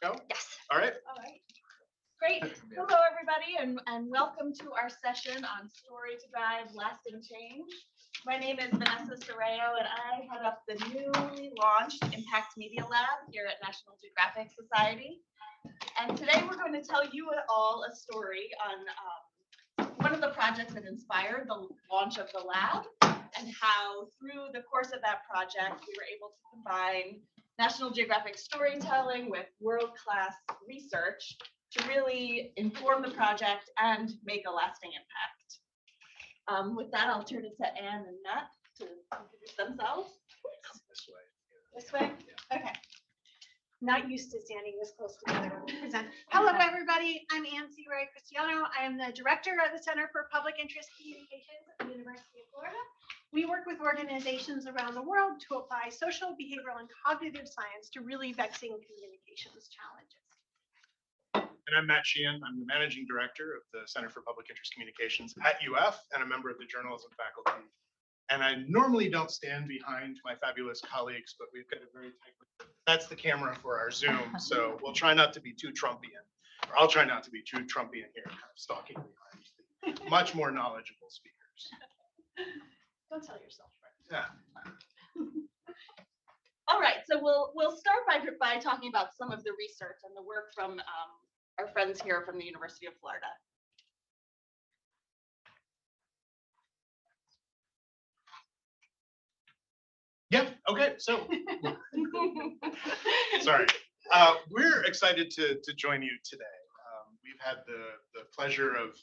go? Yes. All right. All right. Great. Hello, everybody, and welcome to our session on Story to Drive Lasting Change. My name is Vanessa Sorreo, and I head up the newly launched Impact Media Lab here at National Geographic Society. And today we're going to tell you all a story on one of the projects that inspired the launch of the lab, and how through the course of that project we were able to combine National Geographic storytelling with world-class research to really inform the project and make a lasting impact. With that, I'll turn it to Anne and Matt to introduce themselves. Come this way. This way? Yeah. Okay. Not used to standing this close together when we present. Hello, everybody. I'm Anne C. Ray Cristiano. I am the director of the Center for Public Interest Communications at the University of Florida. We work with organizations around the world to apply social, behavioral, and cognitive science to really vexing communications challenges. And I'm Matt Sheehan. I'm the managing director of the Center for Public Interest Communications at UF and a member of the journalism faculty. And I normally don't stand behind my fabulous colleagues, but we've got a very tight window. That's the camera for our Zoom, so we'll try not to be too Trumpian, or I'll try not to be too Trumpian here, kind of stalking behind the much more knowledgeable speakers. Don't tell yourself, right? Yeah. All right, so we'll start by talking about some of the research and the work from our friends here from the University of Florida. Yeah, okay, so sorry. We're excited to join you today. We've had the pleasure of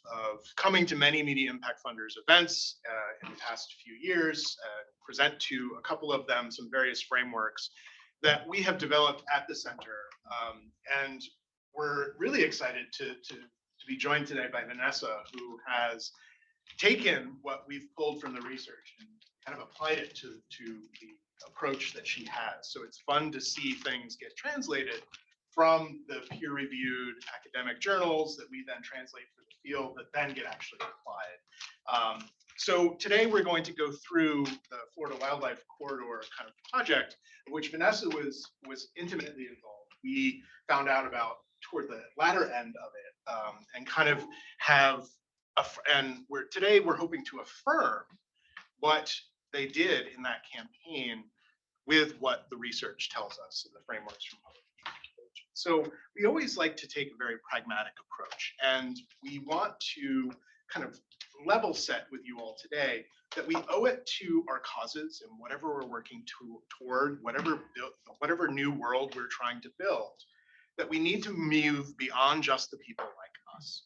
coming to many Media Impact Funders events in the past few years, present to a couple of them some various frameworks that we have developed at the center. And we're really excited to be joined today by Vanessa, who has taken what we've pulled from the research and kind of applied it to the approach that she has. So it's fun to see things get translated from the peer-reviewed academic journals that we then translate for the field that then get actually applied. So today we're going to go through the Florida Wildlife Corridor kind of project, in which Vanessa was intimately involved. We found out about toward the latter end of it, and kind of have, today we're hoping to affirm what they did in that campaign with what the research tells us in the frameworks from public communication. So we always like to take a very pragmatic approach, and we want to kind of level set with you all today that we owe it to our causes and whatever we're working toward, whatever new world we're trying to build, that we need to move beyond just the people like us.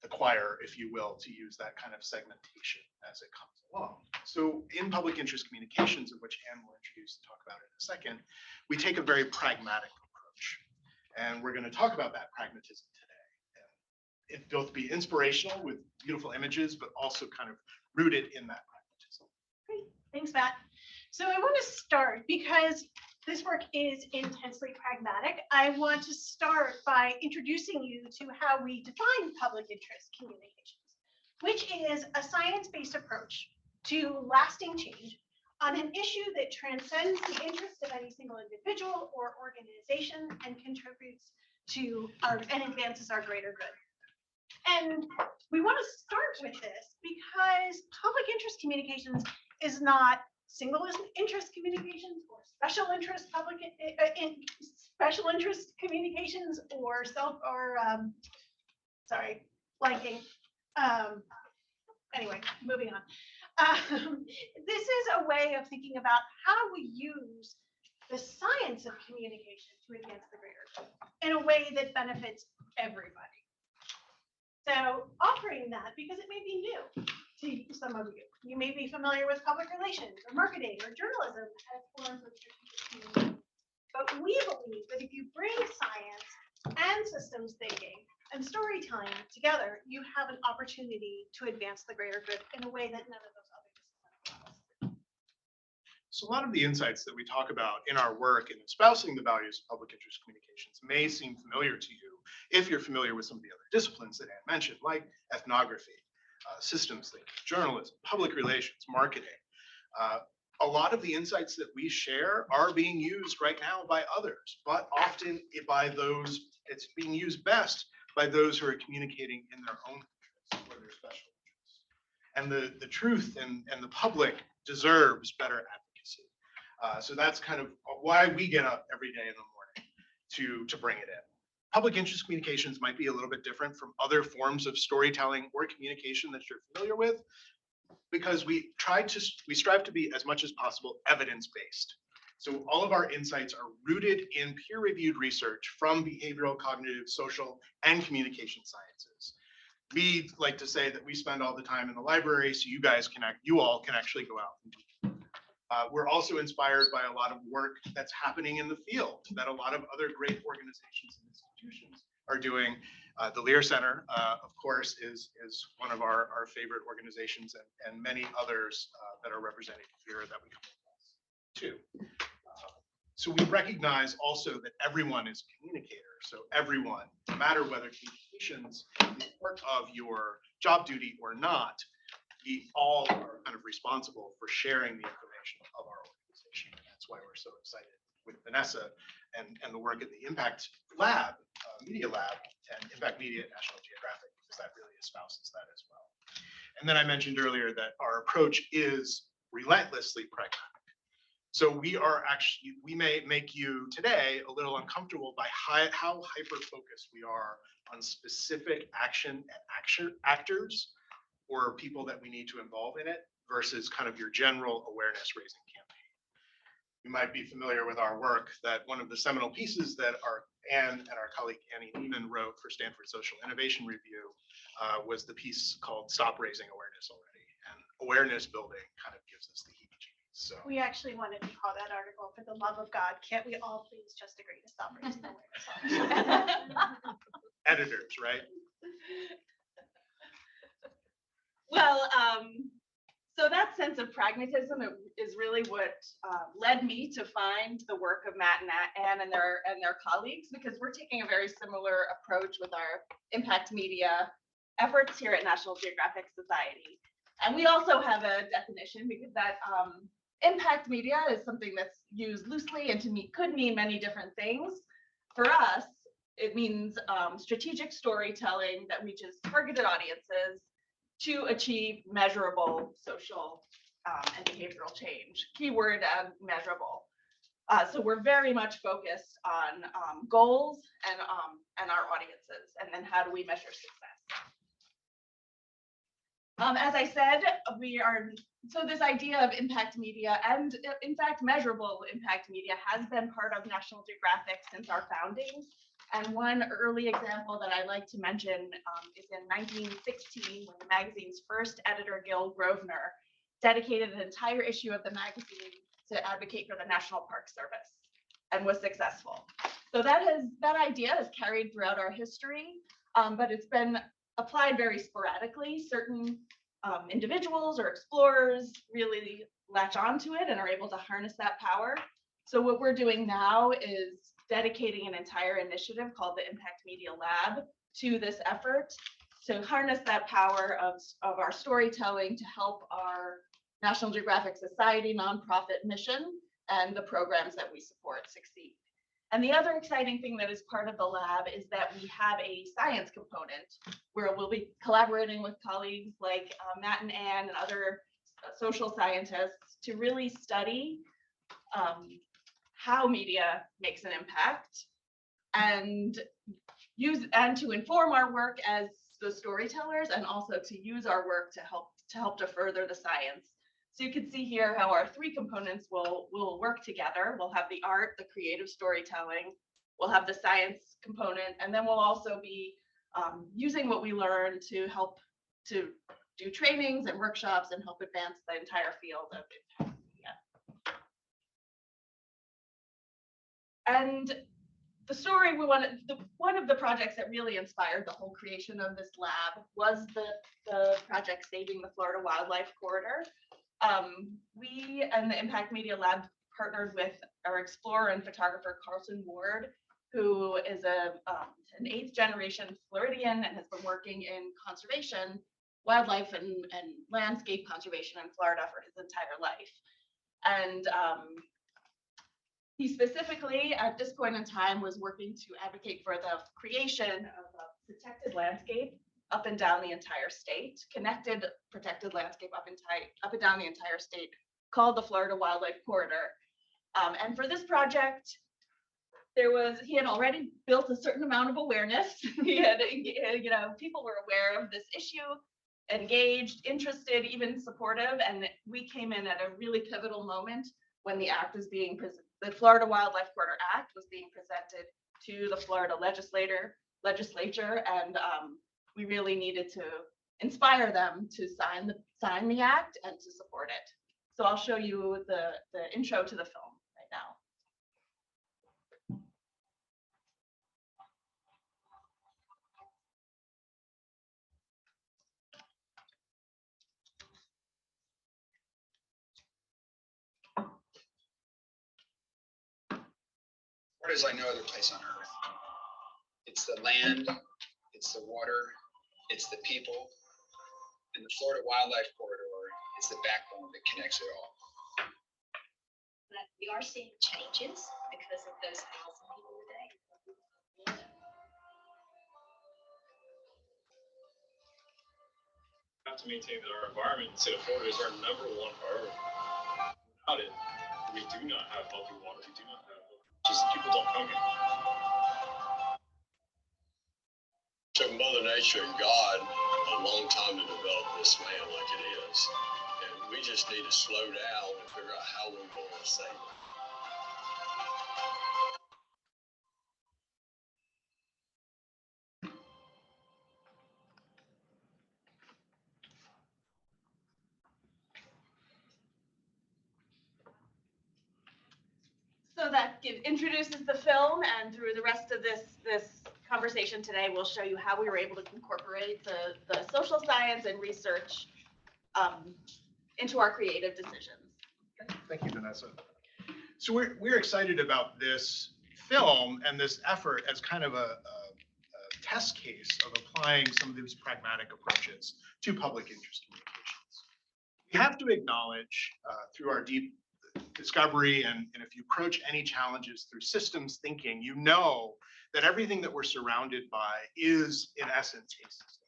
The choir, if you will, to use that kind of segmentation as it comes along. So in public interest communications, of which Anne will introduce and talk about in a second, we take a very pragmatic approach. And we're going to talk about that pragmatism today. And it both be inspirational with beautiful images, but also kind of rooted in that pragmatism. Great, thanks, Matt. So I want to start because this work is intensely pragmatic. I want to start by introducing you to how we define public interest communications, which is a science-based approach to lasting change on an issue that transcends the interest of any single individual or organization and contributes to and advances our greater good. And we want to start with this because public interest communications is not single interest communications or special interest special interest communications or blanking. Anyway, moving on. This is a way of thinking about how we use the science of communication to advance the greater good in a way that benefits everybody. So offering that, because it may be new to some of you. You may be familiar with public relations or marketing or journalism as forms of strategic communication. But we believe that if you bring science and systems thinking and storytelling together, you have an opportunity to advance the greater good in a way that none of those other disciplines allow. So a lot of the insights that we talk about in our work in espousing the values of public interest communications may seem familiar to you if you're familiar with some of the other disciplines that Anne mentioned, like ethnography, systems thinking, journalism, public relations, marketing. a lot of the insights that we share are being used right now by others, but often it's being used best by those who are communicating in their own interests or their special interests. And the truth and the public deserves better advocacy. So that's kind of why we get up every day in the morning to bring it in. Public interest communications might be a little bit different from other forms of storytelling or communication that you're familiar with, because we strive to be as much as possible evidence-based. So all of our insights are rooted in peer-reviewed research from behavioral, cognitive, social, and communication sciences. We like to say that we spend all the time in the library, so you all can actually go out and do it. We're also inspired by a lot of work that's happening in the field that a lot of other great organizations and institutions are doing. The Lear Center, of course, is one of our favorite organizations, and many others that are represented here that we come across too. So we recognize also that everyone is a communicator. So everyone, no matter whether communications is part of your job duty or not, we all are kind of responsible for sharing the information of our organization. And that's why we're so excited with Vanessa and the work at the Impact Lab, Media Lab, and Impact Media at National Geographic, because that really espouses that as well. And then I mentioned earlier that our approach is relentlessly pragmatic. So we may make you today a little uncomfortable by how hyper-focused we are on specific action and actors or people that we need to involve in it versus kind of your general awareness raising campaign. You might be familiar with our work that one of the seminal pieces that Anne and our colleague Annie Neiman wrote for Stanford Social Innovation Review was the piece called Stop Raising Awareness Already. And awareness building kind of gives us the heebie-jeebies. So We actually wanted to call that article, "For the Love of God, Can't We All Please Just Agree to Stop Raising Awareness?" editors, right? Well, so that sense of pragmatism is really what led me to find the work of Matt and Anne and their colleagues, because we're taking a very similar approach with our impact media efforts here at National Geographic Society. And we also have a definition, because that impact media is something that's used loosely and could mean many different things. For us, it means strategic storytelling that reaches targeted audiences to achieve measurable social and behavioral change. Keyword measurable. So we're very much focused on goals and our audiences, and then how do we measure success. As I said, so this idea of impact media, and in fact measurable impact media, has been part of National Geographic since our founding. And one early example that I like to mention is in 1916, when the magazine's first editor, Gil Grosvenor, dedicated an entire issue of the magazine to advocate for the National Park Service, and was successful. So that idea has carried throughout our history, but it's been applied very sporadically. Certain individuals or explorers really latch onto it and are able to harness that power. So what we're doing now is dedicating an entire initiative called the Impact Media Lab to this effort, to harness that power of our storytelling to help our National Geographic Society nonprofit mission and the programs that we support succeed. And the other exciting thing that is part of the lab is that we have a science component where we'll be collaborating with colleagues like Matt and Anne and other social scientists to really study how media makes an impact, and to inform our work as the storytellers, and also to use our work to help to further the science. So you can see here how our three components will work together. We'll have the art, the creative storytelling, we'll have the science component, and then we'll also be using what we learn to help to do trainings and workshops and help advance the entire field of impact media. And the story one of the projects that really inspired the whole creation of this lab was the project Saving the Florida Wildlife Corridor. We and the Impact Media Lab partnered with our explorer and photographer Carlton Ward, who is an 8th generation Floridian and has been working in conservation, wildlife and landscape conservation in Florida for his entire life. And he specifically, at this point in time, was working to advocate for the creation of a protected landscape up and down the entire state, connected protected landscape up and down the entire state, called the Florida Wildlife Corridor. And for this project, he had already built a certain amount of awareness. He had, people were aware of this issue, engaged, interested, even supportive, and we came in at a really pivotal moment when the act was being the Florida Wildlife Corridor Act was being presented to the Florida legislature, and we really needed to inspire them to sign the act and to support it. So I'll show you the intro to the film right now. Florida is like no other place on earth. It's the land, it's the water, it's the people, and the Florida Wildlife Corridor is the backbone that connects it all. But we are seeing changes because of those 1,000 people a day. We have to maintain that our environment in the state of Florida is our #1 priority. Without it, we do not have healthy water. We do not have just people don't come here. Took Mother Nature and God a long time to develop this land like it is. And we just need to slow down and figure out how we're going to save it. So that introduces the film, and through the rest of this conversation today, we'll show you how we were able to incorporate the social science and research into our creative decisions. Thank you, Vanessa. So we're excited about this film and this effort as kind of a test case of applying some of these pragmatic approaches to public interest communications. We have to acknowledge through our deep discovery, and if you approach any challenges through systems thinking, you know that everything that we're surrounded by is in essence a system.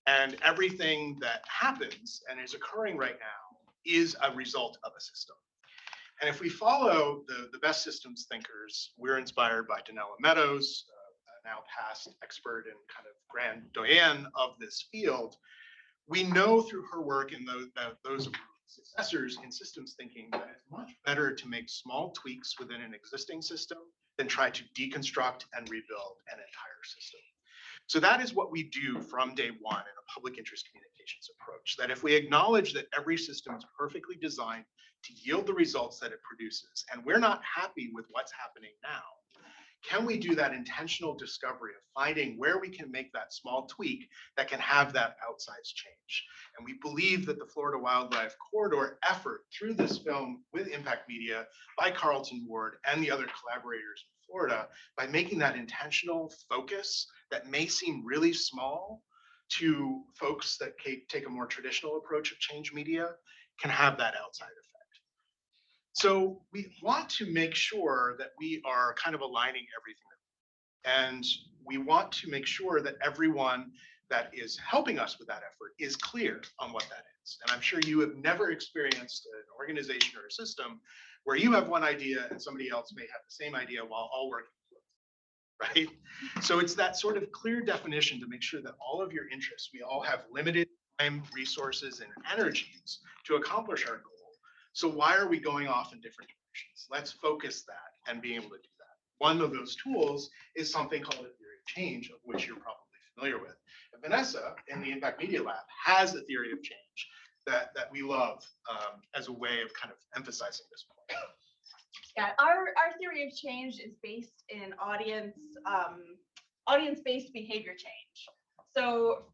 And everything that happens and is occurring right now is a result of a system. And if we follow the best systems thinkers, we're inspired by Donella Meadows, a now past expert and kind of grand doyen of this field. We know through her work and those successors in systems thinking that it's much better to make small tweaks within an existing system than try to deconstruct and rebuild an entire system. So that is what we do from day one in a public interest communications approach, that if we acknowledge that every system is perfectly designed to yield the results that it produces, and we're not happy with what's happening now, can we do that intentional discovery of finding where we can make that small tweak that can have that outsized change? And we believe that the Florida Wildlife Corridor effort through this film with Impact Media by Carlton Ward and the other collaborators in Florida, by making that intentional focus that may seem really small to folks that take a more traditional approach of change media, can have that outside effect. So we want to make sure that we are kind of aligning everything. And we want to make sure that everyone that is helping us with that effort is clear on what that is. And I'm sure you have never experienced an organization or a system where you have one idea and somebody else may have the same idea while all working together, right? So it's that sort of clear definition to make sure that all of your interests, we all have limited time, resources, and energies to accomplish our goal. So why are we going off in different directions? Let's focus that and be able to do that. One of those tools is something called a theory of change, of which you're probably familiar with. And Vanessa in the Impact Media Lab has a theory of change that we love as a way of kind of emphasizing this point. Yeah, our theory of change is based in audience-based behavior change. So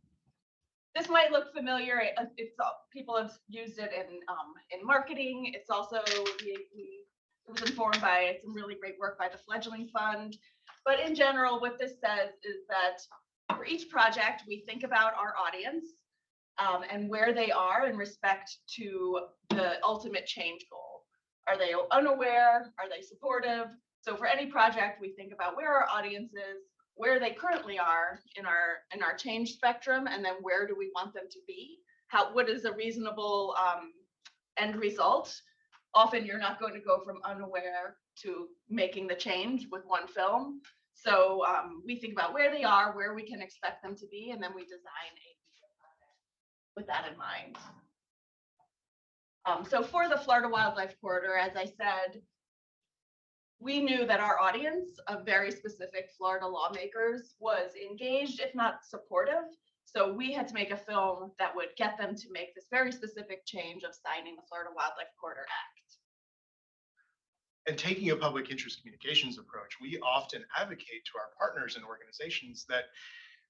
this might look familiar. People have used it in marketing. It's also it was informed by some really great work by the Fledgling Fund. But in general, what this says is that for each project, we think about our audience and where they are in respect to the ultimate change goal. Are they unaware? Are they supportive? So for any project, we think about where our audience is, where they currently are in our change spectrum, and then where do we want them to be? What is a reasonable end result? Often you're not going to go from unaware to making the change with one film. So we think about where they are, where we can expect them to be, and then we design a media project with that in mind. So for the Florida Wildlife Corridor, as I said, we knew that our audience of very specific Florida lawmakers was engaged, if not supportive. So we had to make a film that would get them to make this very specific change of signing the Florida Wildlife Corridor Act. And taking a public interest communications approach, we often advocate to our partners and organizations that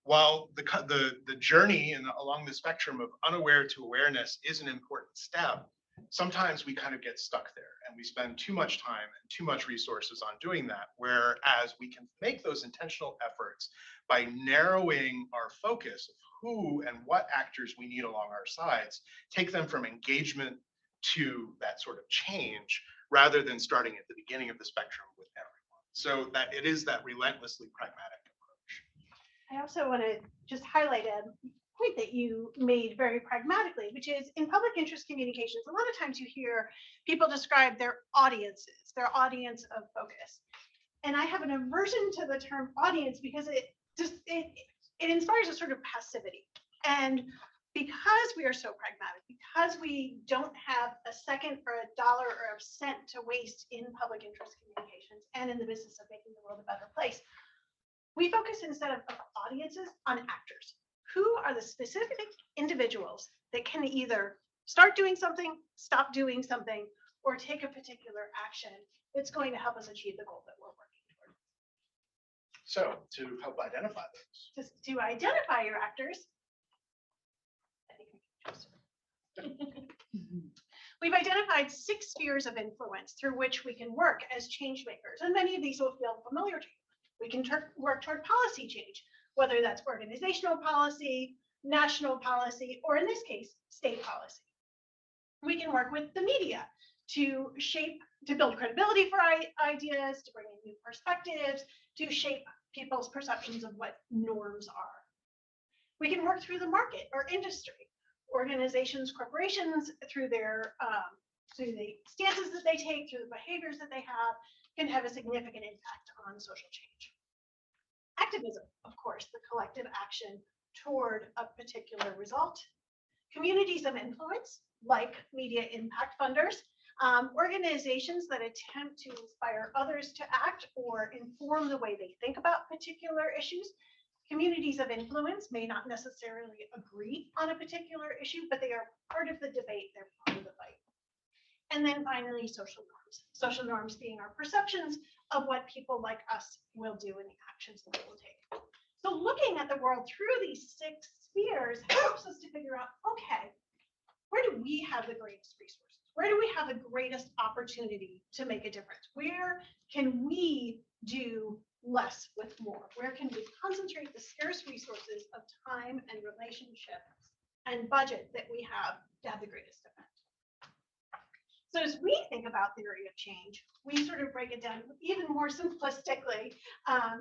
while the journey along the spectrum of unaware to awareness is an important step, sometimes we kind of get stuck there and we spend too much time and too much resources on doing that, whereas we can make those intentional efforts by narrowing our focus of who and what actors we need along our sides, take them from engagement to that sort of change, rather than starting at the beginning of the spectrum with everyone. So that it is that relentlessly pragmatic approach. I also want to just highlight a point that you made very pragmatically, which is in public interest communications, a lot of times you hear people describe their audiences, their audience of focus. And I have an aversion to the term audience because it inspires a sort of passivity. And because we are so pragmatic, because we don't have a second or a dollar or a cent to waste in public interest communications and in the business of making the world a better place, we focus instead of audiences on actors. Who are the specific individuals that can either start doing something, stop doing something, or take a particular action that's going to help us achieve the goal that we're working toward? So to help identify those. Just to identify your actors, we've identified 6 spheres of influence through which we can work as change makers, and many of these will feel familiar to you. We can work toward policy change, whether that's organizational policy, national policy, or in this case, state policy. We can work with the media to build credibility for ideas, to bring in new perspectives, to shape people's perceptions of what norms are. We can work through the market or industry, organizations, corporations, through their through the stances that they take, through the behaviors that they have, can have a significant impact on social change. Activism, of course, the collective action toward a particular result. Communities of influence, like media impact funders, organizations that attempt to inspire others to act or inform the way they think about particular issues. Communities of influence may not necessarily agree on a particular issue, but they are part of the debate, they're part of the fight. And then finally, social norms. Social norms being our perceptions of what people like us will do and the actions that they will take. So looking at the world through these 6 spheres helps us to figure out, okay, where do we have the greatest resources? Where do we have the greatest opportunity to make a difference? Where can we do less with more? Where can we concentrate the scarce resources of time and relationship and budget that we have to have the greatest effect? So as we think about theory of change, we sort of break it down even more simplistically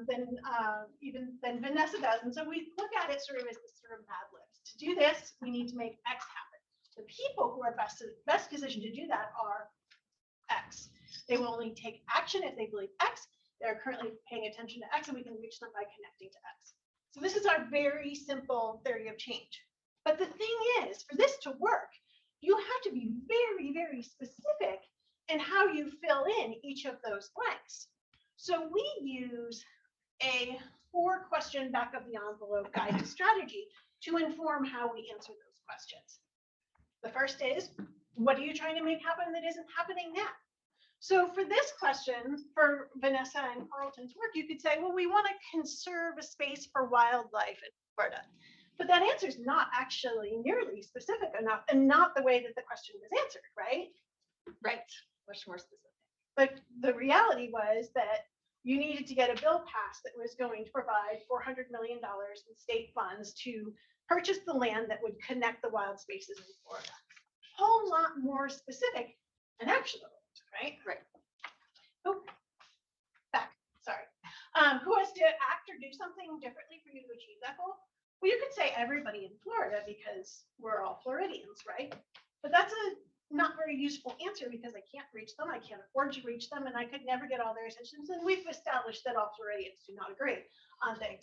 than Vanessa does. And so we look at it sort of as this sort of Mad Libs. To do this, we need to make X happen. The people who are best positioned to do that are X. They will only take action if they believe X. They're currently paying attention to X, and we can reach them by connecting to X. So this is our very simple theory of change. But the thing is, for this to work, you have to be very, very specific in how you fill in each of those blanks. So we use a 4-question back of the envelope guided strategy to inform how we answer those questions. The first is, what are you trying to make happen that isn't happening now? So for this question, for Vanessa and Carlton's work, you could say, well, we want to conserve a space for wildlife in Florida. But that answer is not actually nearly specific enough, and not the way that the question was answered, right? Right, much more specific. But the reality was that you needed to get a bill passed that was going to provide $400 million in state funds to purchase the land that would connect the wild spaces in Florida. A whole lot more specific and actionable right? Right. Oh, back, sorry. Who has to act or do something differently for you to achieve that goal? Well, you could say everybody in Florida because we're all Floridians, right? But that's a not very useful answer because I can't reach them, I can't afford to reach them, and I could never get all their attention. And we've established that all Floridians do not agree on things.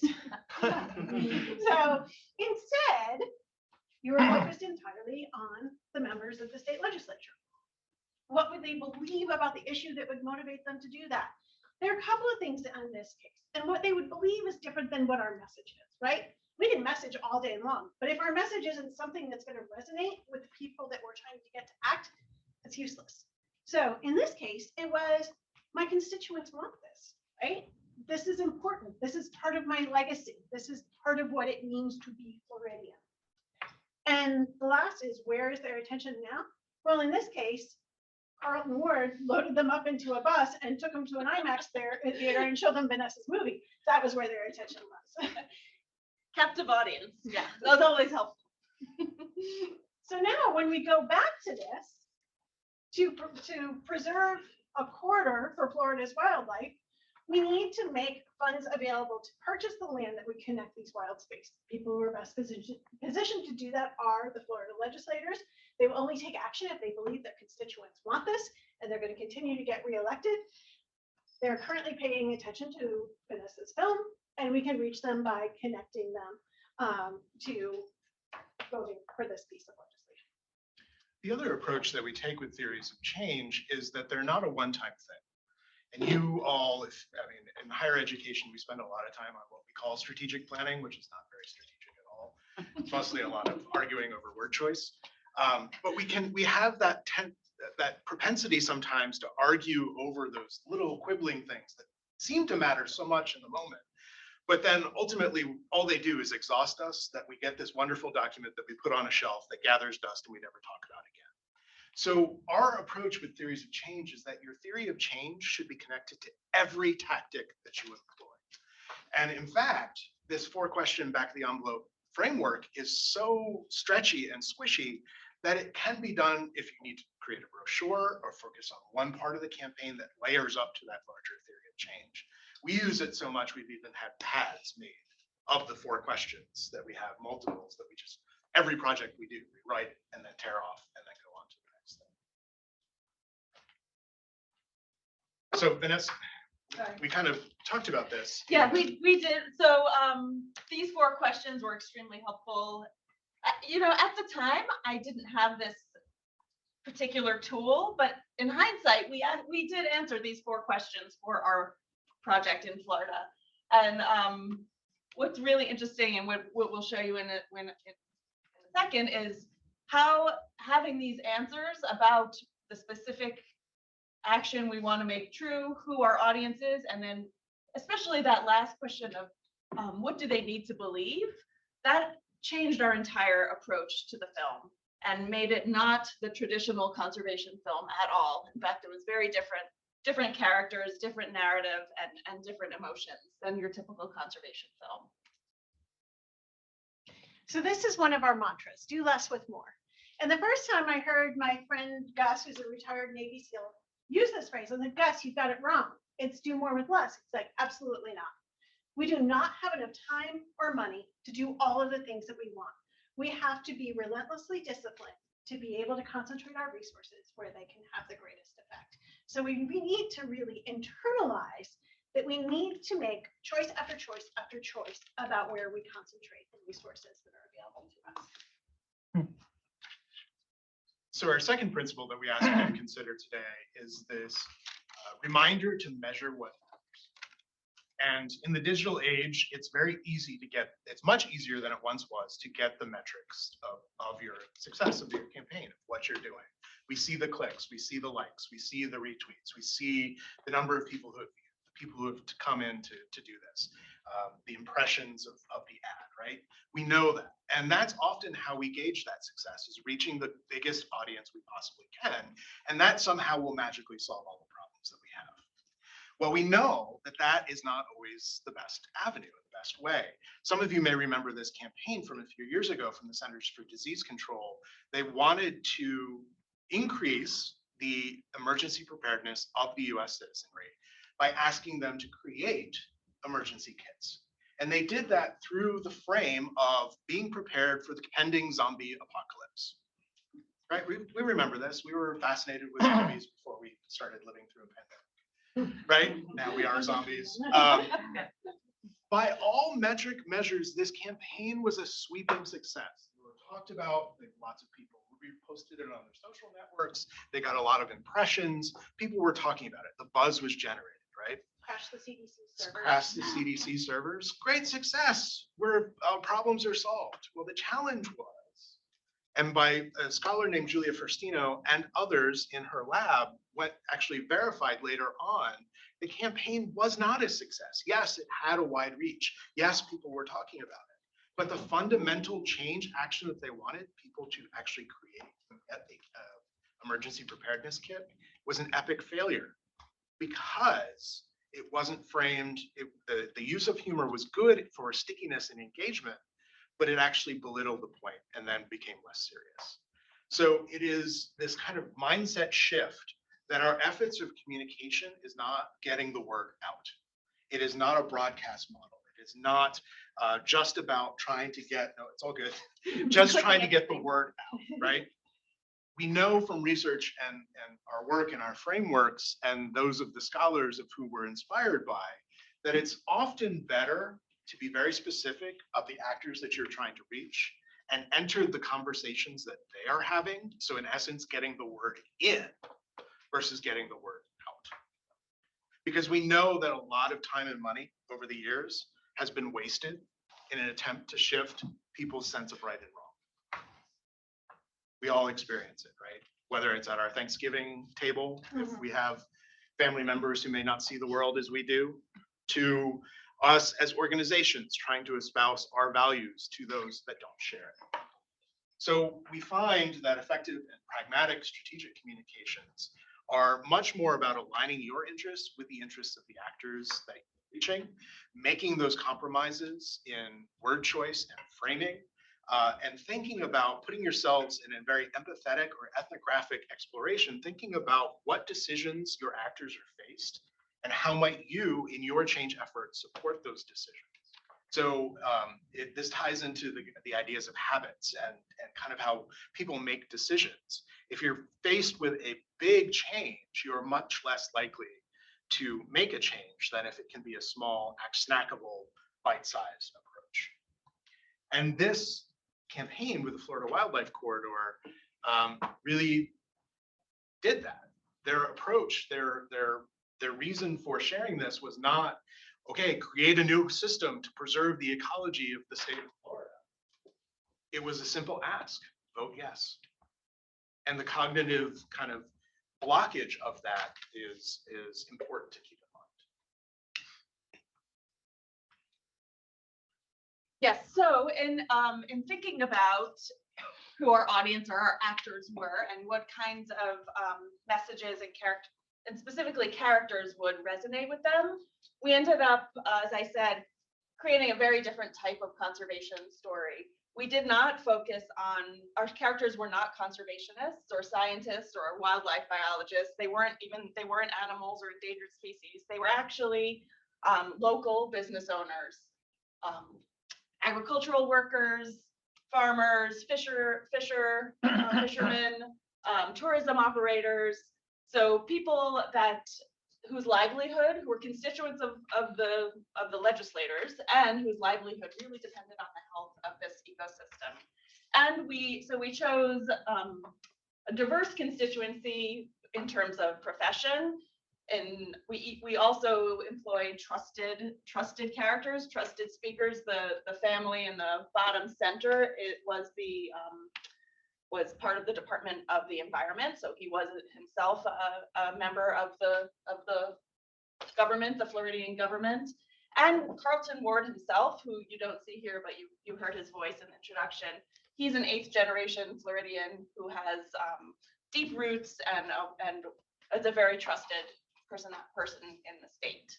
So instead, you are focused entirely on the members of the state legislature. What would they believe about the issue that would motivate them to do that? There are a couple of things in this case, and what they would believe is different than what our message is, right? We can message all day long, but if our message isn't something that's going to resonate with the people that we're trying to get to act, it's useless. So in this case, it was my constituents want this, right? This is important. This is part of my legacy. This is part of what it means to be Floridian. And the last is, where is their attention now? Well, in this case, Carlton Ward loaded them up into a bus and took them to an IMAX theater and showed them Vanessa's movie. That was where their attention was. Captive audience. Yeah, that's always helpful. So now when we go back to this, to preserve a corridor for Florida's wildlife, we need to make funds available to purchase the land that would connect these wild spaces. People who are best positioned to do that are the Florida legislators. They will only take action if they believe their constituents want this, and they're going to continue to get reelected. They're currently paying attention to Vanessa's film, and we can reach them by connecting them to voting for this piece of legislation. The other approach that we take with theories of change is that they're not a one-time thing. And you all, in higher education, we spend a lot of time on what we call strategic planning, which is not very strategic at all. It's mostly a lot of arguing over word choice. But we have that propensity sometimes to argue over those little quibbling things that seem to matter so much in the moment. But then ultimately, all they do is exhaust us, that we get this wonderful document that we put on a shelf that gathers dust and we never talk about again. So our approach with theories of change is that your theory of change should be connected to every tactic that you employ. And in fact, this 4-question back of the envelope framework is so stretchy and squishy that it can be done if you need to create a brochure or focus on one part of the campaign that layers up to that larger theory of change. We use it so much, we've even had paths made of the 4 questions that we have multiples that we just, every project we do, we write it and then tear off and then go on to the next thing. So Vanessa, we kind of talked about this. Yeah, we did. So these 4 questions were extremely helpful. You know, at the time, I didn't have this particular tool, but in hindsight, we did answer these 4 questions for our project in Florida. And what's really interesting, and what we'll show you in a second, is how having these answers about the specific action we want to make true, who our audience is, and then especially that last question of what do they need to believe, that changed our entire approach to the film and made it not the traditional conservation film at all. In fact, it was very different characters, different narrative, and different emotions than your typical conservation film. So this is one of our mantras: do less with more. And the first time I heard my friend Gus, who's a retired Navy SEAL, use this phrase, I was like, Gus, you've got it wrong. It's do more with less. It's like, absolutely not. We do not have enough time or money to do all of the things that we want. We have to be relentlessly disciplined to be able to concentrate our resources where they can have the greatest effect. So we need to really internalize that we need to make choice after choice after choice about where we concentrate the resources that are available to us. So our second principle that we ask you to consider today is this reminder to measure what matters. And in the digital age, it's very easy to get, it's much easier than it once was to get the metrics of your success of your campaign, of what you're doing. We see the clicks, we see the likes, we see the retweets, we see the number of people who have come in to do this, the impressions of the ad, right? We know that. And that's often how we gauge that success, is reaching the biggest audience we possibly can. And that somehow will magically solve all the problems that we have. Well, we know that that is not always the best avenue, the best way. Some of you may remember this campaign from a few years ago from the Centers for Disease Control. They wanted to increase the emergency preparedness of the US citizenry by asking them to create emergency kits. And they did that through the frame of being prepared for the pending zombie apocalypse. Right? We remember this. We were fascinated with zombies before we started living through a pandemic. Right? Now we are zombies. By all metric measures, this campaign was a sweeping success. It was talked about, lots of people reposted it on their social networks. They got a lot of impressions. People were talking about it. The buzz was generated, right? Crash the CDC servers. Crash the CDC servers. Great success. Where problems are solved. Well, the challenge was, and by a scholar named Julia Firstino and others in her lab, what actually verified later on, the campaign was not a success. Yes, it had a wide reach. Yes, people were talking about it. But the fundamental change action that they wanted people to actually create an emergency preparedness kit was an epic failure because it wasn't framed, the use of humor was good for stickiness and engagement, but it actually belittled the point and then became less serious. So it is this kind of mindset shift that our efforts of communication is not getting the word out. It is not a broadcast model. It is not just about trying to get, no, it's all good, just trying to get the word out, right? We know from research and our work and our frameworks and those of the scholars of who we're inspired by, that it's often better to be very specific of the actors that you're trying to reach and enter the conversations that they are having. So in essence, getting the word in versus getting the word out. Because we know that a lot of time and money over the years has been wasted in an attempt to shift people's sense of right and wrong. We all experience it, right? Whether it's at our Thanksgiving table, if we have family members who may not see the world as we do, to us as organizations trying to espouse our values to those that don't share it. So we find that effective and pragmatic strategic communications are much more about aligning your interests with the interests of the actors that you're reaching, making those compromises in word choice and framing, and thinking about putting yourselves in a very empathetic or ethnographic exploration, thinking about what decisions your actors are faced and how might you, in your change efforts, support those decisions. So this ties into the ideas of habits and kind of how people make decisions. If you're faced with a big change, you're much less likely to make a change than if it can be a small, snackable, bite-sized approach. And this campaign with the Florida Wildlife Corridor really did that. Their approach, their reason for sharing this was not, okay, create a new system to preserve the ecology of the state of Florida. It was a simple ask, vote yes. And the cognitive kind of blockage of that is important to keep in mind. Yes, so in thinking about who our audience or our actors were and what kinds of messages and specifically characters would resonate with them, we ended up, as I said, creating a very different type of conservation story. We did not focus on, our characters were not conservationists or scientists or wildlife biologists. They weren't animals or endangered species. They were actually local business owners, agricultural workers, farmers, fishermen, tourism operators. So people whose livelihood, who were constituents of the legislators and whose livelihood really depended on the health of this ecosystem. And so we chose a diverse constituency in terms of profession. And we also employed trusted characters, trusted speakers. The family in the bottom center, it was was part of the Department of the Environment, so he was himself a member of the government, the Floridian government. And Carlton Ward himself, who you don't see here, but you heard his voice in the introduction. He's an 8th generation Floridian who has deep roots and is a very trusted person in the state.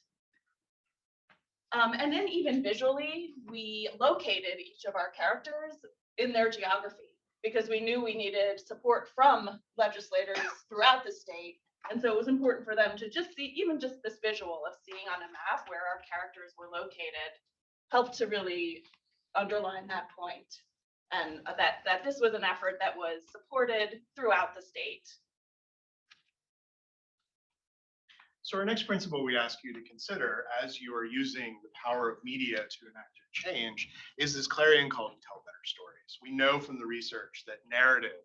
And then even visually, we located each of our characters in their geography, because we knew we needed support from legislators throughout the state. And so it was important for them to just see, even just this visual of seeing on a map where our characters were located, helped to really underline that point. And that this was an effort that was supported throughout the state. So our next principle we ask you to consider as you are using the power of media to enact your change is this clarion call to tell better stories. We know from the research that narrative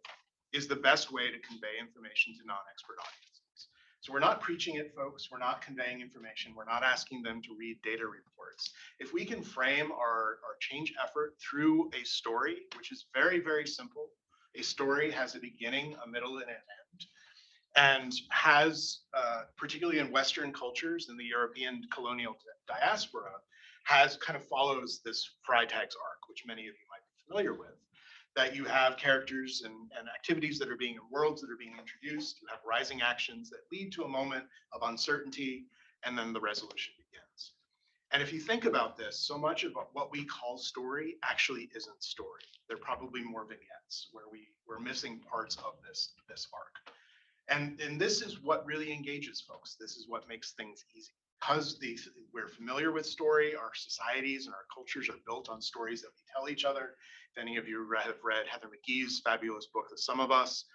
is the best way to convey information to non-expert audiences. So we're not preaching it, folks. We're not conveying information. We're not asking them to read data reports. If we can frame our change effort through a story, which is very, very simple. A story has a beginning, a middle, and an end. And has, particularly in Western cultures, in the European colonial diaspora, has kind of follows this Freytag's arc, which many of you might be familiar with, that you have characters and activities that are being, worlds that are being introduced, you have rising actions that lead to a moment of uncertainty, and then the resolution begins. And if you think about this, so much of what we call story actually isn't story. They're probably more vignettes where we're missing parts of this arc. And this is what really engages folks. This is what makes things easy. Because we're familiar with story, our societies and our cultures are built on stories that we tell each other. If any of you have read Heather McGhee's fabulous book, The Sum of Us,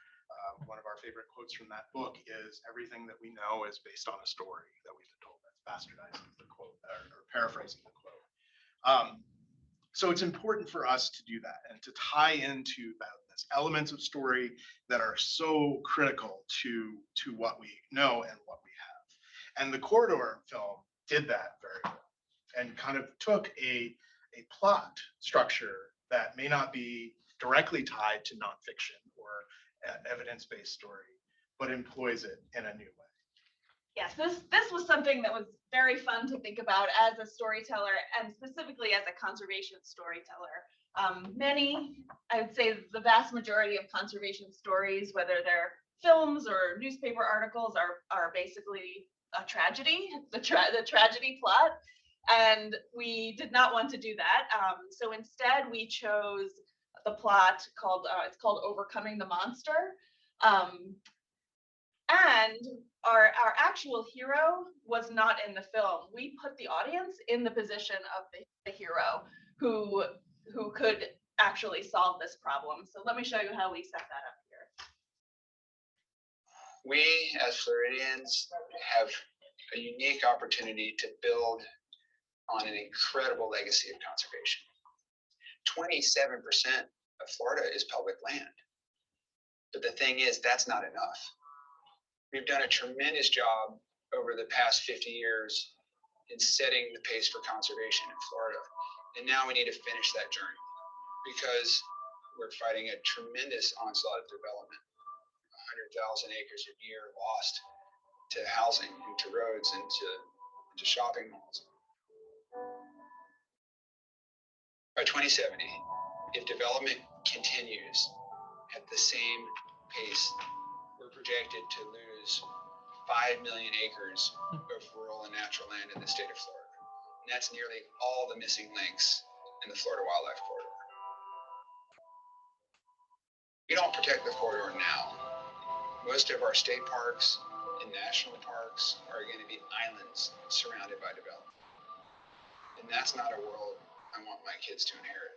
one of our favorite quotes from that book is, everything that we know is based on a story that we've been told. That's bastardizing the quote, or paraphrasing the quote. So it's important for us to do that and to tie into those elements of story that are so critical to what we know and what we have. And the Corridor film did that very well and kind of took a plot structure that may not be directly tied to nonfiction or evidence-based story, but employs it in a new way. Yes, this was something that was very fun to think about as a storyteller, and specifically as a conservation storyteller. I would say the vast majority of conservation stories, whether they're films or newspaper articles, are basically a tragedy, the tragedy plot. And we did not want to do that. So instead we chose the plot called, it's called Overcoming the Monster. And our actual hero was not in the film. We put the audience in the position of the hero who could actually solve this problem. So let me show you how we set that up here. We as Floridians have a unique opportunity to build on an incredible legacy of conservation. 27% of Florida is public land. But the thing is, that's not enough. We've done a tremendous job over the past 50 years in setting the pace for conservation in Florida. And now we need to finish that journey because we're fighting a tremendous onslaught of development. 100,000 acres a year lost to housing, and to roads, and to shopping malls. By 2070, if development continues at the same pace, we're projected to lose 5 million acres of rural and natural land in the state of Florida. And that's nearly all the missing links in the Florida Wildlife Corridor. We don't protect the corridor now. Most of our state parks and national parks are going to be islands surrounded by development. And that's not a world I want my kids to inherit.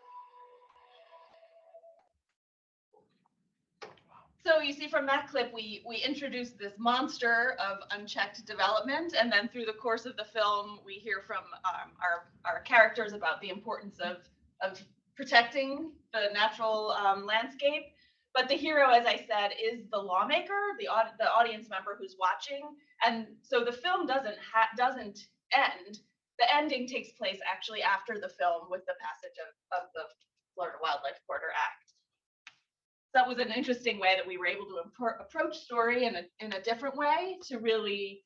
So you see from that clip, we introduced this monster of unchecked development, and then through the course of the film, we hear from our characters about the importance of protecting the natural landscape. But the hero, as I said, is the lawmaker, the audience member who's watching, and so the film doesn't end. The ending takes place actually after the film with the passage of the Florida Wildlife Corridor Act. That was an interesting way that we were able to approach story in a different way to really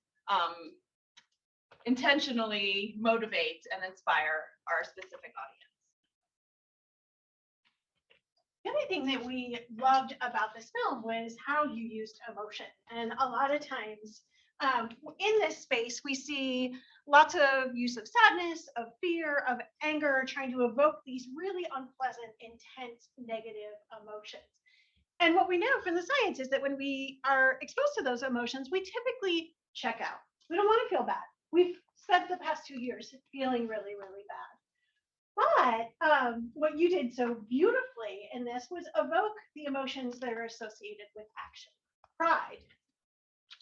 intentionally motivate and inspire our specific audience. The other thing that we loved about this film was how you used emotion. And a lot of times in this space, we see lots of use of sadness, of fear, of anger, trying to evoke these really unpleasant, intense, negative emotions. And what we know from the science is that when we are exposed to those emotions, we typically check out. We don't want to feel bad. We've spent the past 2 years feeling really, really bad. But what you did so beautifully in this was evoke the emotions that are associated with action. Pride,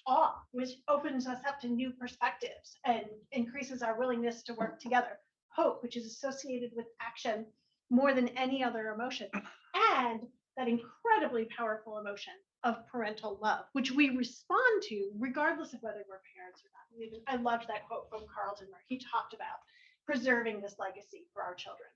awe, which opens us up to new perspectives and increases our willingness to work together. Hope, which is associated with action more than any other emotion. And that incredibly powerful emotion of parental love, which we respond to regardless of whether we're parents or not. I loved that quote from Carlton where he talked about preserving this legacy for our children.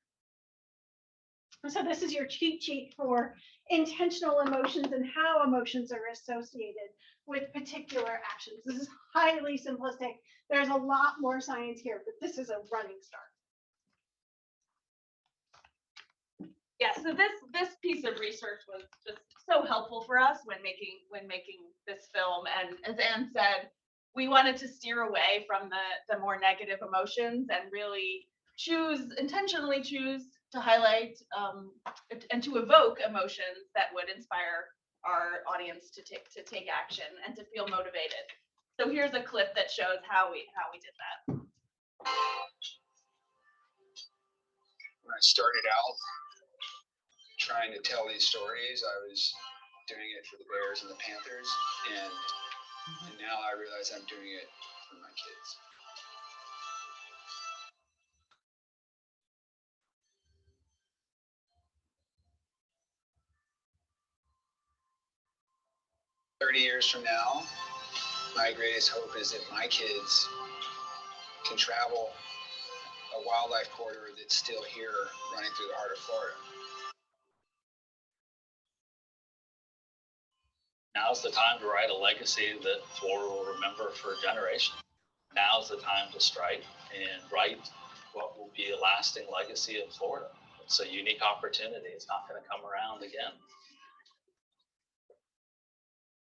So this is your cheat sheet for intentional emotions and how emotions are associated with particular actions. This is highly simplistic. There's a lot more science here, but this is a running start. Yeah, so this piece of research was just so helpful for us when making this film. And as Anne said, we wanted to steer away from the more negative emotions and really intentionally choose to highlight and to evoke emotions that would inspire our audience to take action and to feel motivated. So here's a clip that shows how we did that. When I started out trying to tell these stories, I was doing it for the Bears and the Panthers, and now I realize I'm doing it for my kids. "30 years from now, my greatest hope is that my kids can travel a wildlife corridor that's still here running through the heart of Florida." Now's the time to write a legacy that Florida will remember for a generation. Now's the time to strike and write what will be a lasting legacy of Florida. It's a unique opportunity. It's not going to come around again.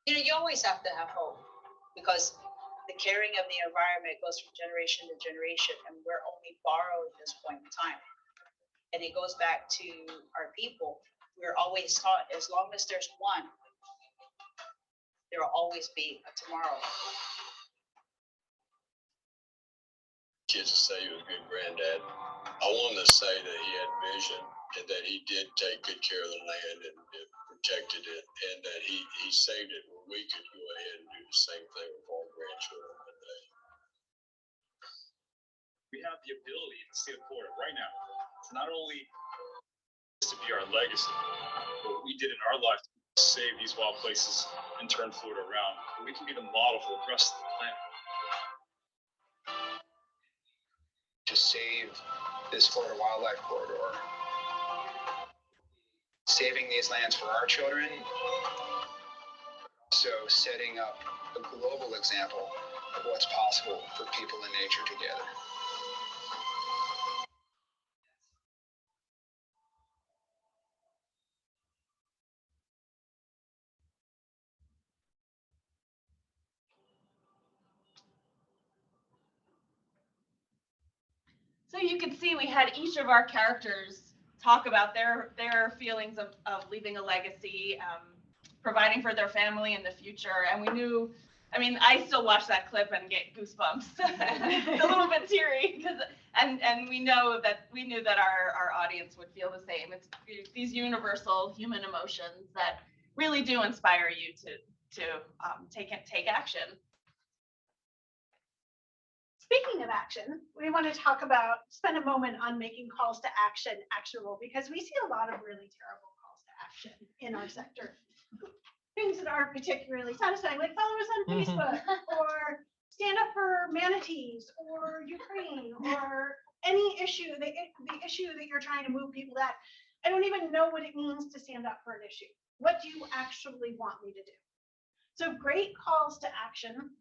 You always have to have hope, because the caring of the environment goes from generation to generation, and we're only borrowed at this point in time. And it goes back to our people. We're always taught, as long as there's one, there will always be a tomorrow. Kids to say he was a good granddad. I want him to say that he had vision and that he did take good care of the land and protected it, and that he saved it where we could go ahead and do the same thing with our grandchildren one day. We have the ability in the state of Florida right now to not only to be our legacy, but what we did in our life to save these wild places and turn Florida around, but we can be the model for the rest of the planet. To save this Florida wildlife corridor, saving these lands for our children, so setting up a global example of what's possible for people and nature together. So you can see we had each of our characters talk about their feelings of leaving a legacy, providing for their family in the future. And we knew, I mean, I still watch that clip and get goosebumps. It's a little bit teary because, and we knew that our audience would feel the same. It's these universal human emotions that really do inspire you to take action. Speaking of action, we want to spend a moment on making calls to action actionable, because we see a lot of really terrible calls to action in our sector. Things that aren't particularly satisfying, like follow us on Facebook, or stand up for manatees, or Ukraine, or any issue, the issue that you're trying to move people at. I don't even know what it means to stand up for an issue. What do you actually want me to do? So great calls to action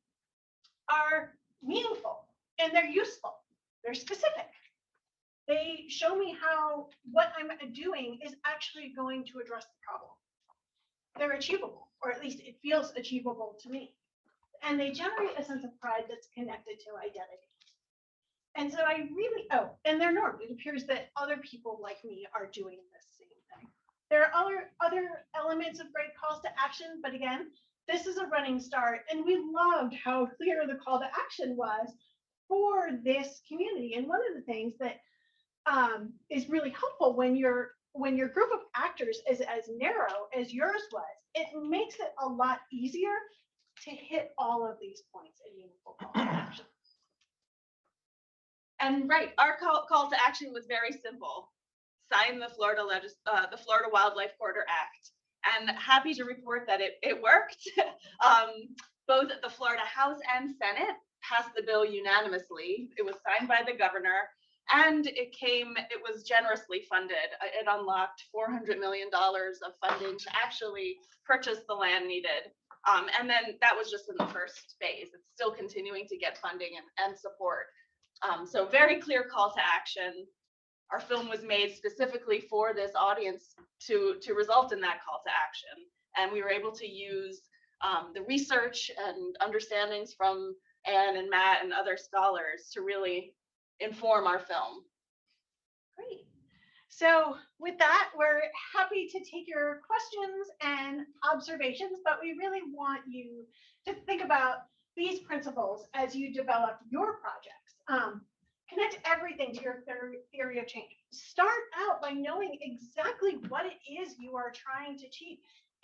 are meaningful. And they're useful, they're specific. They show me how what I'm doing is actually going to address the problem. They're achievable, or at least it feels achievable to me. And they generate a sense of pride that's connected to identity. And so and they're normal. It appears that other people like me are doing this same thing. There are other elements of great calls to action, but again, this is a running start, and we loved how clear the call to action was for this community. And one of the things that is really helpful when your group of actors is as narrow as yours was, it makes it a lot easier to hit all of these points in meaningful call to action. And right, our call to action was very simple. Sign the Florida Wildlife Corridor Act. And happy to report that it worked. Both the Florida House and Senate passed the bill unanimously. It was signed by the governor, and it was generously funded. It unlocked $400 million of funding to actually purchase the land needed. And then that was just in the first phase. It's still continuing to get funding and support. So very clear call to action. Our film was made specifically for this audience to result in that call to action. And we were able to use the research and understandings from Anne and Matt and other scholars to really inform our film. Great. So with that, we're happy to take your questions and observations, but we really want you to think about these principles as you develop your projects. Connect everything to your theory of change. Start out by knowing exactly what it is you are trying to achieve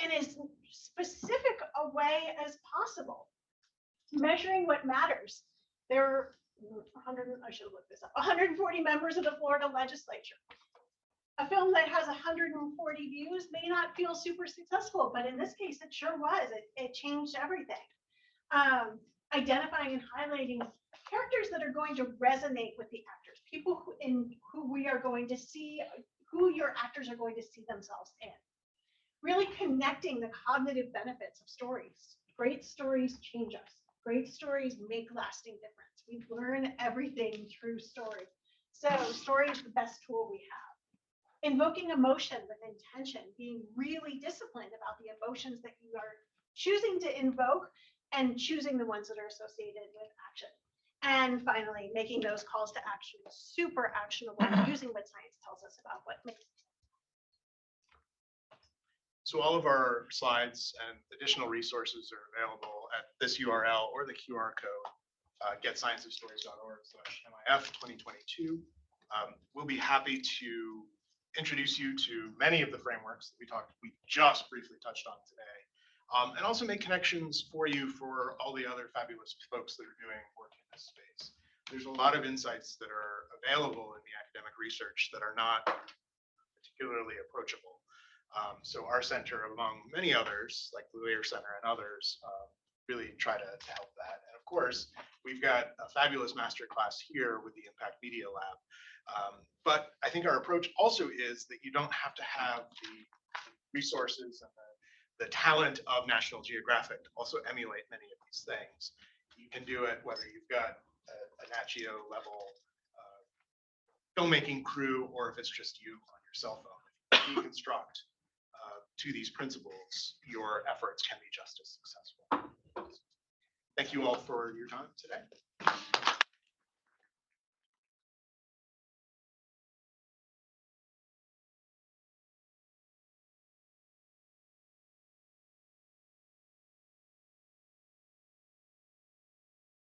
in as specific a way as possible. Measuring what matters. There are 140 members of the Florida legislature. A film that has 140 views may not feel super successful, but in this case, it sure was. It changed everything. Identifying and highlighting characters that are going to resonate with the actors, people who we are going to see, who your actors are going to see themselves in. Really connecting the cognitive benefits of stories. Great stories change us. Great stories make lasting difference. We learn everything through story. So story is the best tool we have. Invoking emotion with intention, being really disciplined about the emotions that you are choosing to invoke and choosing the ones that are associated with action. And finally, making those calls to action super actionable, using what science tells us about what makes sense. So all of our slides and additional resources are available at this URL or the QR code, getscienceofstories.org/MIF 2022. We'll be happy to introduce you to many of the frameworks that we just briefly touched on today, and also make connections for you for all the other fabulous folks that are doing work in this space. There's a lot of insights that are available in the academic research that are not particularly approachable. So our center, among many others, like the Lear Center and others, really try to help that. And of course, we've got a fabulous masterclass here with the Impact Media Lab. But I think our approach also is that you don't have to have the resources and the talent of National Geographic to also emulate many of these things. You can do it whether you've got a Nat Geo level filmmaking crew, or if it's just you on your cell phone. If you deconstruct to these principles, your efforts can be just as successful. Thank you all for your time today.